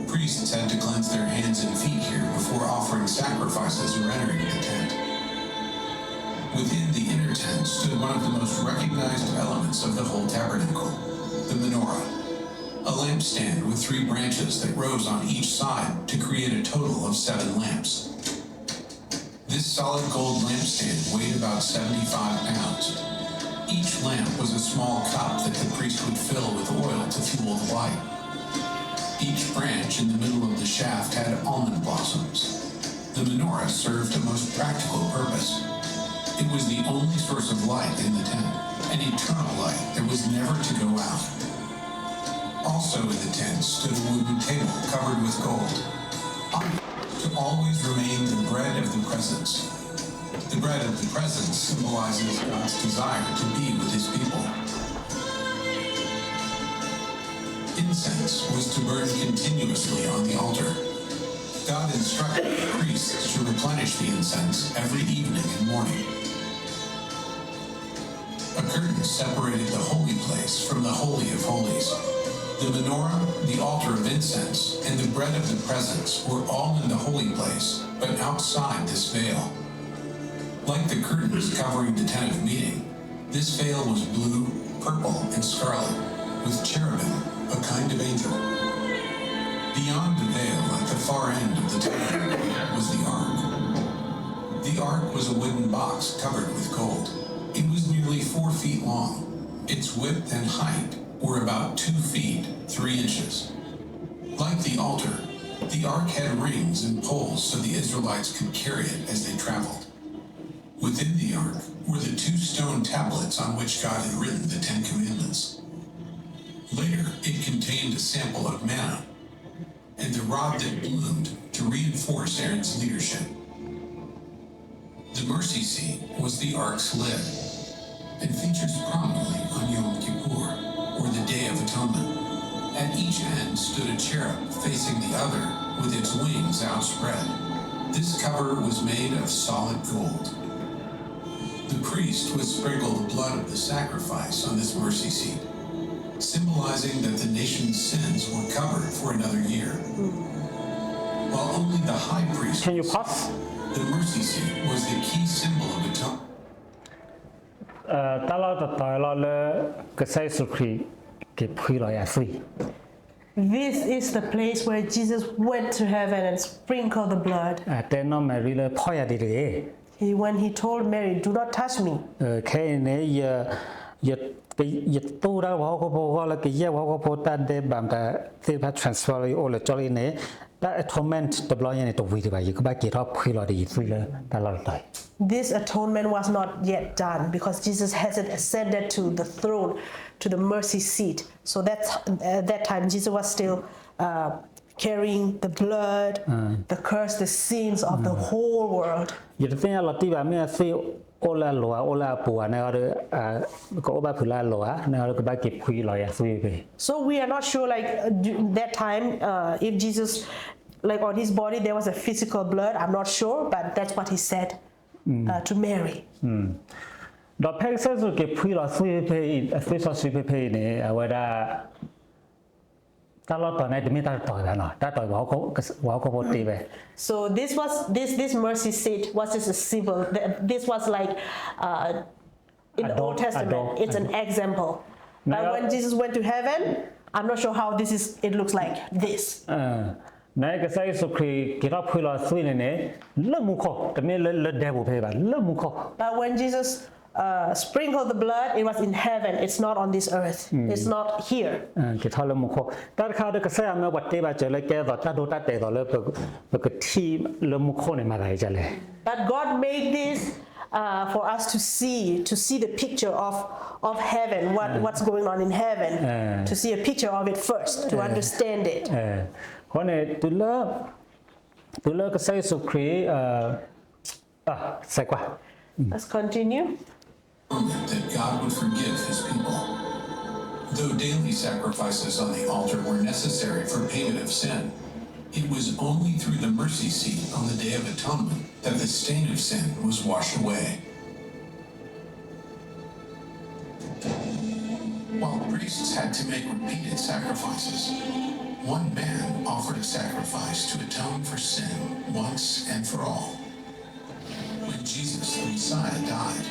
Priests had to cleanse their hands and feet here before offering sacrifices or entering the tent. Within the inner tent stood one of the most recognized elements of the whole tabernacle, the menorah, a lampstand with 3 branches that rose on each side to create a total of 7 lamps. This solid gold lampstand weighed about 75 pounds. Each lamp was a small cup that the priest would fill with oil to fuel the light. Each branch in the middle of the shaft had almond blossoms. The menorah served a most practical purpose. It was the only source of light in the tent, an eternal light that was never to go out. Also in the tent stood a wooden table covered with gold, on it to always remain the bread of the presence. The bread of the presence symbolizes God's desire to be with his people. Incense was to burn continuously on the altar. God instructed the priests to replenish the incense every evening and morning. A curtain separated the holy place from the Holy of Holies. The menorah, the altar of incense, and the bread of the presence were all in the holy place, but outside this veil. Like the curtains covering the tent of meeting, this veil was blue, purple, and scarlet, with cherubim, a kind of angel. Beyond the veil, at the far end of the tabernacle, was the ark. The ark was a wooden box covered with gold. It was nearly 4 feet long. Its width and height were about 2 feet, 3 inches. Like the altar, the ark had rings and poles so the Israelites could carry it as they traveled. Within the ark were the 2 stone tablets on which God had written the 10 Commandments. Later, it contained a sample of manna and the rod that bloomed to reinforce Aaron's leadership. The mercy seat was the ark's lid and features prominently on Yom Kippur, or the Day of Atonement. At each end stood a cherub facing the other with its wings outspread. This cover was made of solid gold. The priest would sprinkle the blood of the sacrifice on this mercy seat, symbolizing that the nation's sins were covered for another year. While only the high priest,
Can you pause?
the mercy seat was the key symbol of atonement.
ตลอดต่อเราเลยก็ใช้สุขีเก็บคุยลอยอาศัย
This is the place where Jesus went to heaven and sprinkled the blood.
แต่น้องแมรี่เลยพ่อยาดีเลย
When he told Mary, "Do not touch me,"
แค่นี้อย่าตู้เราว่าเขาพอแล้วก็แยกว่าเขาพอตัดได้บางแต่ที่พัฒน์ transfer เลยโอ้เลยจอเลยเนี่ยแต่ atonement ตัวบล็อกยังในตัววิธีไปก็บ้าเกี่ยวกับคุยลอยดีสุดเลยตลอดเลย
This atonement was not yet done because Jesus hasn't ascended to the throne, to the mercy seat. So that's at that time Jesus was still carrying the blood, the curse, the sins of the whole world.
อย่าที่เราที่แบบไม่ซื้อโอลาหลัวโอลาปัวเนี่ยเราก็โอบ้าผืนลาหลัวเนี่ยเราก็บ้าเก็บคุยลอยอาศัยไป
So we are not sure, like that time, if Jesus, like on his body there was a physical blood. I'm not sure, but that's what he said to Mary.
ดอกเพชรสุดเก็บคุยลอยอาศัยไปอาศัยสุดไปเนี่ยเวลา တာလောတော်နေတမီတာတော်ပဲနော်တာတော်ဘောကိုဘောကိုတေးပဲ
So this mercy seat was just a symbol. This was like in the Old Testament. It's an example. But when Jesus went to heaven, I'm not sure how it looks like this.
နိုင်ကဆိုင်စုခရီကိတော့ဖွေလာဆွေးနေနေလက်မှုခေါ်တမီလက်တဲ့ဘူးဖေးပါလက်မှုခေါ်
But when Jesus sprinkled the blood, it was in heaven. It's not on this earth. It's not here.
ကိထောလက်မှုခေါ်တာခါတကဆိုင်အမေဝတ်တေးပါကျလဲကဲတော့တတ်တော့တတ်တယ်တော့လဲပကတိလက်မှုခေါ်နေမှာလိုက်ကြလဲ
But God made this for us to see the picture of heaven, what's going on in heaven, to see a picture of it first, to understand it.
ခေါနေတူလကဆိုင်စုခရီဆက်ကွာ
Let's continue.
That God would forgive his people. Though daily sacrifices on the altar were necessary for payment of sin, it was only through the mercy seat on the Day of Atonement that the stain of sin was washed away. While priests had to make repeated sacrifices, one man offered a sacrifice to atone for sin once and for all. When Jesus, the Messiah, died,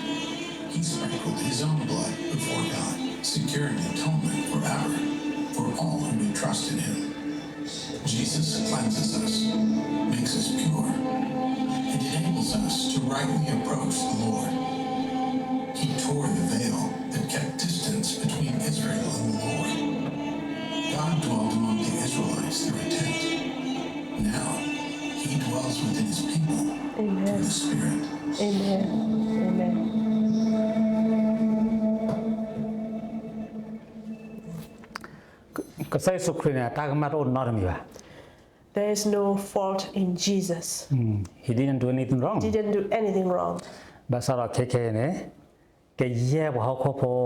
he sprinkled his own blood before God, securing atonement forever for all who would trust in him. Jesus cleanses us, makes us pure, and enables us to rightly approach the Lord. He tore the veil that kept distance between Israel and the Lord. God dwelled among the Israelites through a tent. Now, he dwells within his people through the Spirit.
Amen. Amen.
ကဆိုင်စုခရီနေတာကမတ်တော့နော်မီပါ
There is no fault in Jesus.
he didn't do anything wrong
He didn't do anything wrong.
ဘာသာတော့ခဲနေကဲရဲဘောခေါ်ဖို့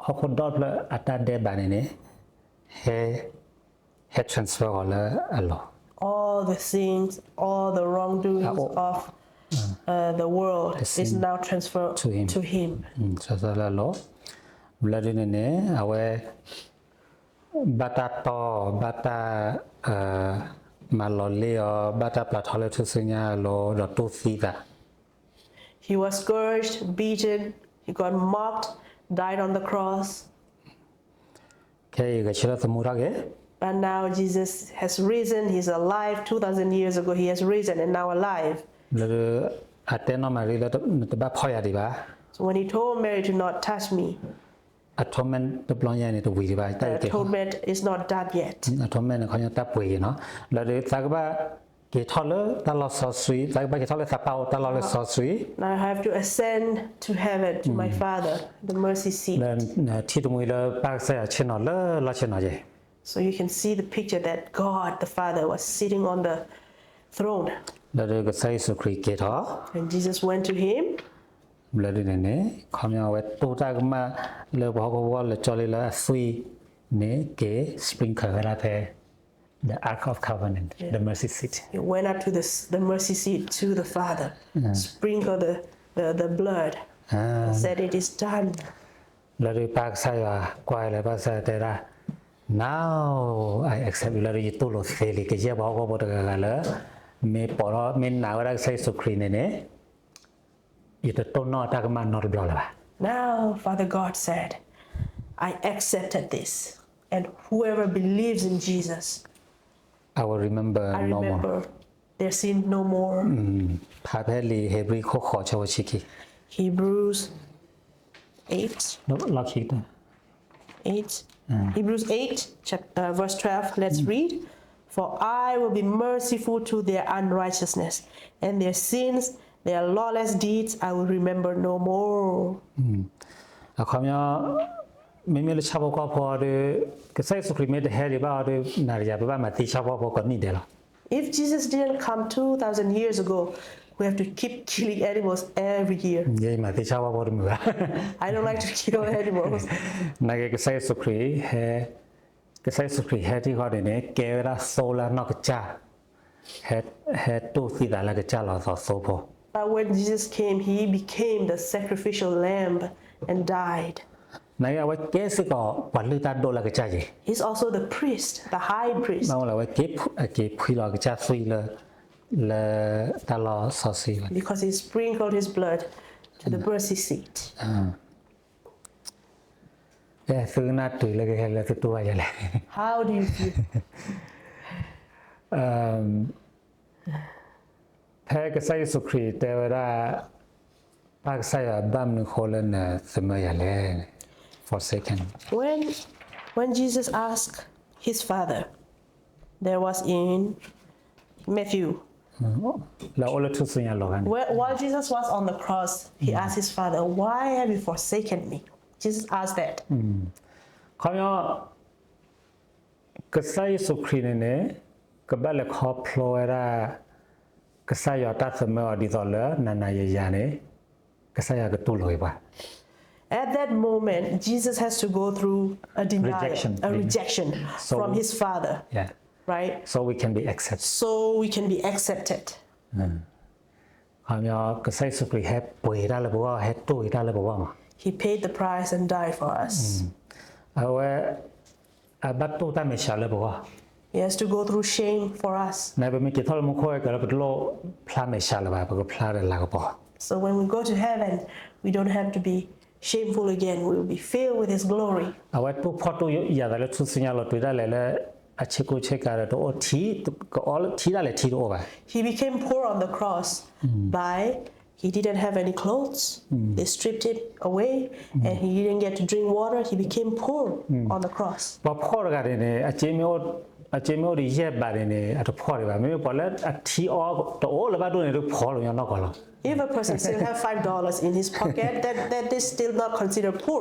ဟောတော့အတတ်တဲ့ဘာနေhe transfer လာအလော
All the sins, all the wrongdoings of the world is now transferred to him.
ဆက်စလာလောဘလာဒင်းနေအဝဲဘတာတော့ဘတာမာလောလီယဘတာပလာထော်လေသူစညာလောဒတူစီတာ
He was scourged, beaten, he got mocked, died on the cross.
ခဲကချလာသမူရာကေ
But now Jesus has risen, he's alive. 2,000 years ago he has risen and now alive.
လေအတဲနော်မာရီလေတဘဖော်ရဒီပါ
So when he told Mary to not touch me,
atonement တပလောင်းရနေတဝီဒီပါတိုက်
the
တယ်
atonement is not done yet.
atonement ခေါင်းတပ်ပွေနော်လေသကဘာကေထော်လတလောဆောဆွီသကဘာကေထော်လစပေါတလောလဆောဆွီ
Now I have to ascend to heaven to my Father, the mercy seat.
လေတီတမွေလပတ်ဆာချင်နော်လာချင်နော်ဂျေ
So you can see the picture that God the Father was sitting on the throne.
လေကဆိုင်စုခရီကေထော
And Jesus went to him.
လေဒီနေခေါင်းရဝဲတူတာကမလေဘောကဝလေချော်လေလာဆွီနေကေစပရင်ခါရာတဲ့ the ark of covenant the mercy seat
He went up to the mercy seat to the Father, sprinkled the blood, and said, "It is done."
လေပတ်ဆိုင်ဝါကွာလေပတ်ဆိုင်တဲ့ရာ now I accept လေတူလို့ဖေလီကေဘောကဘောတကကလာမေပေါ်တော့မင်းနာဝရဆိုင်စုခရီနေနေဤတော့တော့တာကမနော်ပြောလာပါ
Now, Father God said, "I accepted this, and whoever believes in Jesus,
I will remember
I
no more
remember their sin no more."
พาเพลีเฮบรีโคขอชาวชิกิ
Hebrews 8.
ล็อกคิด
Hebrews 8, verse 12. Let's read. For I will be merciful to their unrighteousness, and their sins, their lawless deeds, I will remember no more.
အခါမြမင်းမလချဘောကဖော်ရကဆိုင်စခရီမေတဲ့ဟဲရီဘာရနာရဘာမတိချဘောကနီတယ်လား
If Jesus didn't come 2,000 years ago, we have to keep killing animals every year.
ယေမတိချဘောဘောမူ
I don't like to kill animals.
နာကဆိုင်စခရီဟဲကဆိုင်စခရီဟဲတီခေါ်တယ်နေကေရာဆိုလာနောက်ကချဟဲတူစီဒါလာကချလာဆိုဆိုဘော
But when Jesus came, he became the sacrificial lamb and died.
နိုင်အဝဲကဲစစ်ကောဘာလူတာဒေါ်လာကကြကြီး
He's also the priest, the high priest,
မောင်လာဝဲကေဖွေလာကကြဆွေလတာလာဆောစီ
because he sprinkled his blood to the mercy seat.
ဆူနာတူလေခဲလေတူဝါရလေ
How do you feel?
ဖဲကဆိုင်စုခရီတေဝရာပါကဆိုင်ဘမ်နခိုလနစမရလေ forsaken
When Jesus asked his father, there was in Matthew,
လာအလထုစင်ရလောကန်
while Jesus was on the cross, he asked his father, "Why have you forsaken me?" Jesus asked that.
ခေါယောကဆိုင်စုခရီနေကဘလခေါပလိုရာကဆိုင်ရတတ်စမဒီတော်လနနာရရနေကဆိုင်ရကတူလို့ပါ
At that moment, Jesus has to go through a denial,
Rejection.
rejection
So-
from his father,
yeah
right?
so we can be accepted
So we can be accepted.
ခေါယောကဆိုင်စုခရီဟဲပွေရလဘောဟဲတူရလဘောမှာ
He paid the price and died for us.
အဝဲအဘတ်တူတမေရှာလဘော
He has to go through shame for us.
နိုင်ဘမီကထလမခွဲကလပလောဖလာမေရှာလဘာပကဖလာရလာကဘော
So when we go to heaven, we don't have to be shameful again. We will be filled with His glory.
အဝဲတူဖော်တူရရတယ်သူစညာလို့တွေ့တယ်လေအချေကိုချက်ကာရတော့ထီကောထီတယ်ထီတော့ပါ
He became poor on the cross by he didn't have any clothes. They stripped it away and he didn't get to drink water. He became poor on the cross.
ဘာဖော်ရတယ်နေအချေမျိုးဒီရက်ပါတယ်နေအတော့ဖော်ရပါမျိုးပေါ်လက်အထီအောတော့လဘတို့နေတော့ဖော်လို့ရတော့ကောလား
If a person still have $5 in his pocket, that is still not considered poor.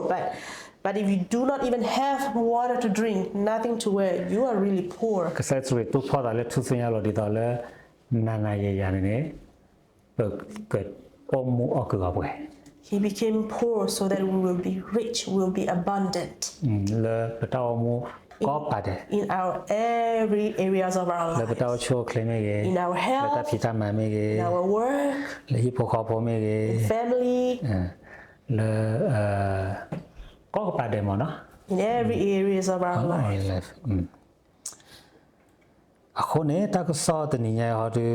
But if you do not even have water to drink, nothing to wear, you are really poor.
ကဆက်ဆွေတူဖော်တယ်သူစညာလို့ဒီတော့လေနာနာရရနေပကအမှုအကကပွဲ
He became poor so that we will be rich, we will be abundant
လေပတော်မှုကောပါတယ်
in our every areas of our
လေပ
lives.
တော်ချိုခလင်းနေရ
In our
လေ
health,
တဖီတမမေရ
in our work,
လေဟိပိုခေါ်ပေါ်မေရ
family,
လေကောပါတယ်မနော်
in every areas of our life.
အခုနေတာကစောတနေရဟောတူ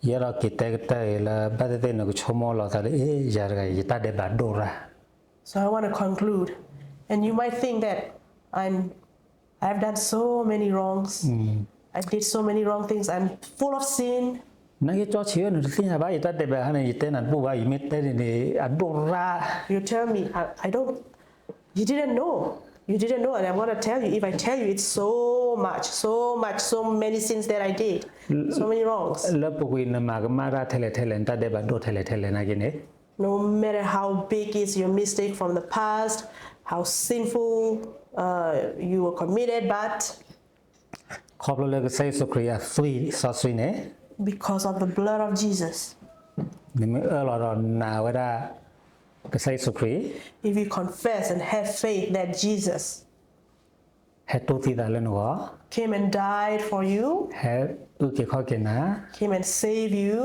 ရရကတဲ့တဲ့လာဘတ်တဲ့နကချမောလာတယ်အေးရရရတတဲ့ဘတ်ဒိုရာ
So I want to conclude. And you might think that I've done so many wrongs. I did so many wrong things. I'm full of sin.
နိုင်ကြောချီရနေသိညာဘာရတဲ့ဘဟနေရတဲ့နဘူဘာယမတဲ့နေအဒိုရာ
You tell me, I don't, you didn't know. You didn't know. And I want to tell you, if I tell you, it's so many sins that I did. So many wrongs.
လပကွေနမကမာရာထဲလေထဲလေတတဲ့ဘတ်ဒိုထဲလေထဲလေနာကိနေ
No matter how big is your mistake from the past, how sinful you were committed, but
ခေါပလလေကဆိုင်ဆုခရီယာဆွေဆောဆွေနေ
because of the blood of Jesus,
ဒီမအလာရနာဝရကဆိုင်ဆုခရီ
if you confess and have faith that Jesus
ဟဲတူတီဒါလနော
came and died for you,
ဟဲဥကေခေါကေနာ
came and saved you,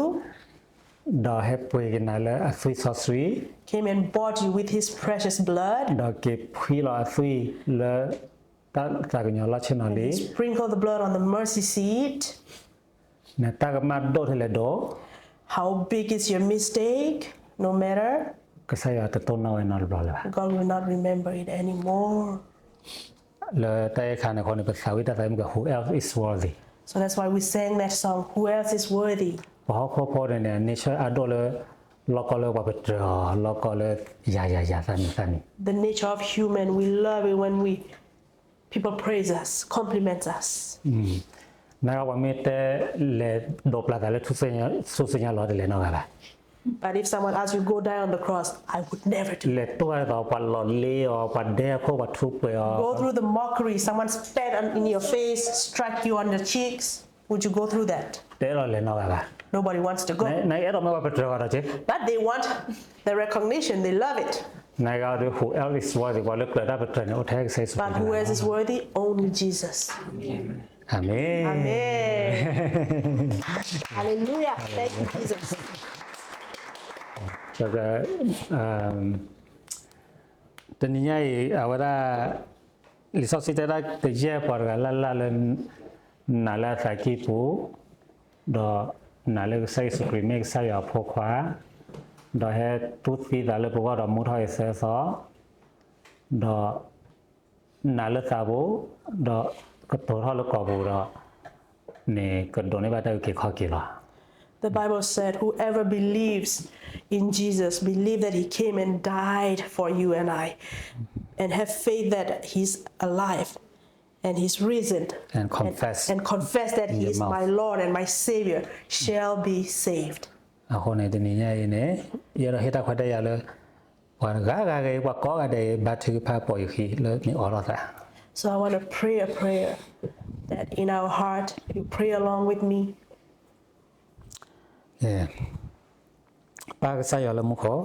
ဒေါ်ဟဲပွေကေနာလေအဆွေဆောဆွေ
came and bought you with his precious blood,
ဒေါ်ကေဖွီလာအဆွေလေတာကညလာချင်နော်လေ
sprinkle the blood on the mercy seat.
နေတာကမတ်ဒိုထဲလေဒို
How big is your mistake? No matter,
ကဆိုင်ရတတုံးနော်နော်ဘလာ
God will not remember it anymore.
လေတဲခါနေခေါနေပစာဝိတတိုင်းက who else is worthy
So that's why we sang that song, Who Else is Worthy?
ဘာခေါ်ပေါ်နေ nature အဒိုလေလောကလေဘပတလောကလေယာသန်သန်
The nature of human, we love it when people praise us, compliment us.
နာဝမေတဲလေဒိုပလာတယ်သူစညာလောတယ်လေနော်ကပါ
But if someone asks you, go die on the cross, I would never do.
လေတော့တော့ပလောလေအောပဒဲခေါ်ဝထုပွေအော
Go through the mockery, someone spat in your face, strike you on the cheeks. Would you go through that?
တဲလောလေနော်ကပါ
Nobody wants to go.
နိုင်အဲ့တော့မဘပတရောတော့ချေ
But they want the recognition, they love it.
နိုင်ကတော့ who else is worthy ဘာလို့ကတာပတနေ othek say so
But who else is worthy? Only Jesus.
အာမင်
Amen. Hallelujah. Thank you, Jesus.
ဆိုတော့ တနည်းအားအဝရလီဆော့စီတရာတကြပေါ်ကလာလာလနာလာသကိပူဒေါ်နာလေဆိုင်စခရီမက်ဆိုင်အဖို့ခွာဒေါ်ဟဲတူသီဒါလေပေါ်တော့မူထိုင်ဆဲဆောဒေါ်နာလေသာဘူဒေါ်ကတော်ဟလကောဘူတော့နေကတော့နေပါတော့ခေခေါ်ကေလာ
The Bible said, whoever believes in Jesus, believe that he came and died for you and I, and have faith that he's alive and he's risen,
and confess
and confess that he
your
is
mouth.
my Lord and my Savior, shall be saved.
အခုနေတနည်းရနေရဟိတခွတ်တဲ့ရလဲဘာကကေဝကောကတဲ့ဘတ်ထီဖာပေါ်ခီလဲနေအော်ရတာ
So I want to pray a prayer that in our heart, you pray along with me.
ပါကစားရလမှုခေါ်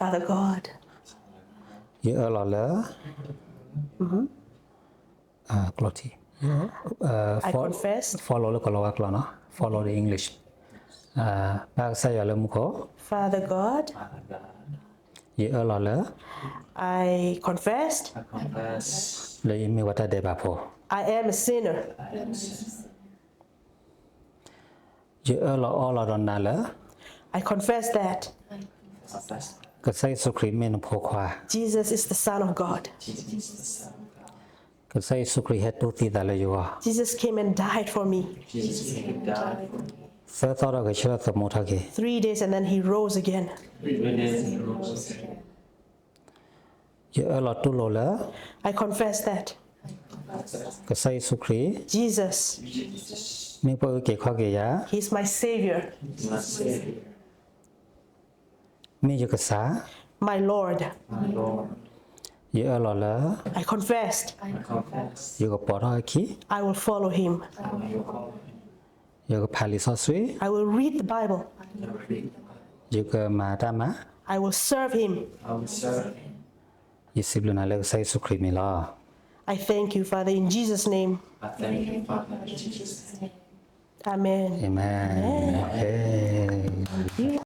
Father God,
ရအလော်လဲကလော်တီ
I confess,
follow လို့ကလောကလောနော် follow the English ပါကစားရလမှုခေါ်
Father God,
ရအလော်လဲ
I confessed
လေမီဝတ်တဲ့ပါဖို့
I am a sinner.
ရအလော်အော်လော်ရနာလဲ
I confess that
ကဆိုင်စုခရီမင်းဖို့ခွာ
Jesus is the Son of God.
ကဆိုင်စုခရီဟက်တူတီဒါလေယော
Jesus came and died for me.
ဆဲတော်ရကချရသမုထကေ
3 days and then he rose again.
ရအလော်တူလောလဲ
I confess that
ကဆိုင်စုခရီ
Jesus,
မင်းပေါ်ကေခေါ်ကေယာ
he's my Savior,
မင်းရကစား
my Lord.
ရအလော်လဲ
I confessed
ရကပေါ်ရခီ
I will follow him.
ရကဖာလီဆောဆွေ
I will read the Bible.
ရကမာတာမာ
I will serve him.
ယစီဘလနာလေဆိုင်စုခရီမီလာ
I thank you, Father, in Jesus' name. Amen.
Amen. Hey.